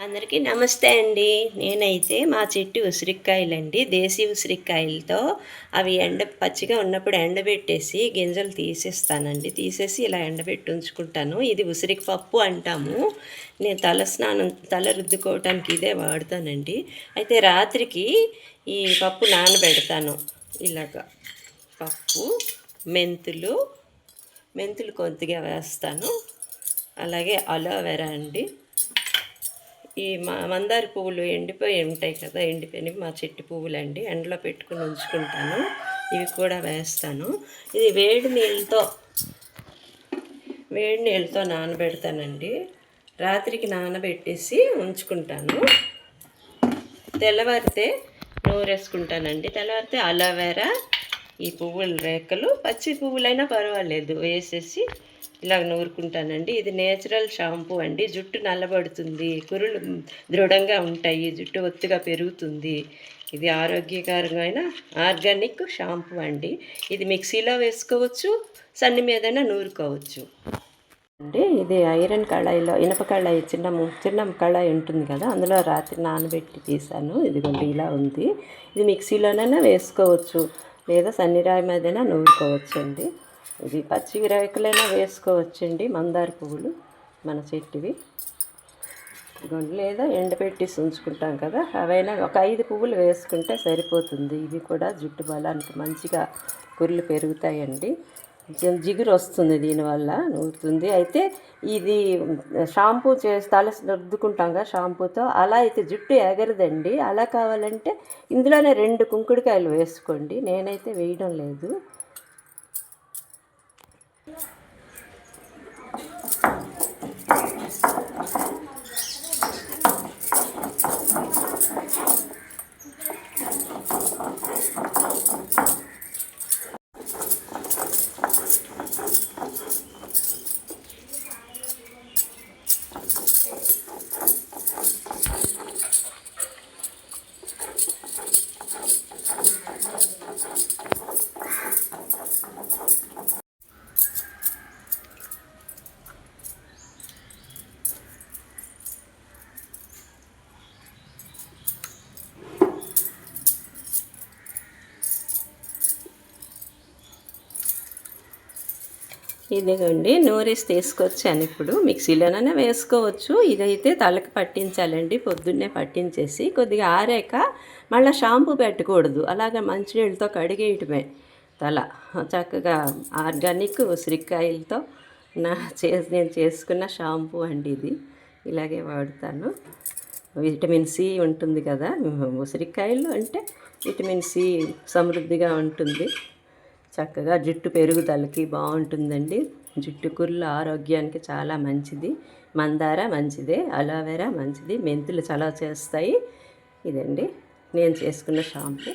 అందరికీ నమస్తే అండి. నేనైతే మా చెట్టు ఉసిరికాయలండి, దేశీ ఉసిరికాయలతో అవి పచ్చిగా ఉన్నప్పుడు ఎండబెట్టేసి గింజలు తీసేస్తానండి. తీసేసి ఇలా ఎండబెట్టి ఉంచుకుంటాను. ఇది ఉసిరికి పప్పు అంటాము. నేను తల రుద్దుకోవటానికి ఇదే వాడతానండి. అయితే రాత్రికి ఈ పప్పు నానబెడతాను. ఇలాగా పప్పు, మెంతులు కొద్దిగా వేస్తాను. అలాగే అలోవెరా అండి. ఈ మందార పువ్వులు ఎండిపోయి ఉంటాయి కదా, ఎండిపోయినవి మా చెట్టు పువ్వులండి. ఎండలో పెట్టుకుని ఉంచుకుంటాను. ఇవి కూడా వేస్తాను. ఇది వేడి నీళ్ళతో నానబెడతానండి. రాత్రికి నానబెట్టేసి ఉంచుకుంటాను. తెల్లవారితే నూరేసుకుంటానండి. తెల్లవారితే అలోవెరా, ఈ పువ్వుల రేఖలు, పచ్చి పువ్వులైనా పర్వాలేదు వేసేసి ఇలా నూరుకుంటానండి. ఇది నేచురల్ షాంపూ అండి. జుట్టు నల్లబడుతుంది, కురులు దృఢంగా ఉంటాయి, జుట్టు ఒత్తుగా పెరుగుతుంది. ఇది ఆరోగ్యకరమైన ఆర్గానిక్ షాంపూ అండి. ఇది మిక్సీలో వేసుకోవచ్చు, సన్ని మీదైనా నూరుకోవచ్చు అండి. ఇది ఐరన్ కళాయిలో, ఇనప కళాయి, చిన్న కళాయి ఉంటుంది కదా, అందులో రాత్రి నానబెట్టి తీసాను. ఇదిగోండి ఇలా ఉంది. ఇది మిక్సీలోనైనా వేసుకోవచ్చు, లేదా సన్నిరాయి మీదైనా నూరుకోవచ్చు అండి. ఇది పచ్చి రేకులైనా వేసుకోవచ్చండి. మందార పువ్వులు మన చెట్టువి, ఇదిగోండి. లేదా ఎండపెట్టేసి ఉంచుకుంటాం కదా, అవైనా ఒక 5 పువ్వులు వేసుకుంటే సరిపోతుంది. ఇవి కూడా జుట్టు బలానికి మంచిగా కుర్లు పెరుగుతాయండి. జిగురు వస్తుంది దీనివల్ల, నూరుతుంది. అయితే ఇది షాంపూ చేసి తల రుద్దుకుంటాం కదా షాంపూతో, అలా అయితే జుట్టు ఎగరదండి. అలా కావాలంటే ఇందులోనే 2 కుంకుడుకాయలు వేసుకోండి. నేనైతే వేయడం లేదు. ఇదిగోండి నూరేసి తీసుకొచ్చాను. ఇప్పుడు మిక్సీలోనైనా వేసుకోవచ్చు. ఇదైతే తలకి పట్టించాలండి. పొద్దున్నే పట్టించేసి కొద్దిగా ఆరాక మళ్ళీ షాంపూ పెట్టకూడదు. అలాగే మంచినీళ్ళతో కడిగేయటమే తల. చక్కగా ఆర్గానిక్ ఉసిరికాయలతో నేను చేసుకున్న షాంపూ అండి ఇది. ఇలాగే వాడుతాను. విటమిన్ సి ఉంటుంది కదా, ఉసిరికాయలు అంటే విటమిన్ సి సమృద్ధిగా ఉంటుంది. చక్కగా జుట్టు పెరుగుదలకి బాగుంటుందండి. జుట్టు కుర్ల ఆరోగ్యానికి చాలా మంచిది. మందార మంచిదే, అలోవెరా మంచిది, మెంతులు చలవ చేస్తాయి. ఇదండి నేను చేసుకున్న షాంపూ.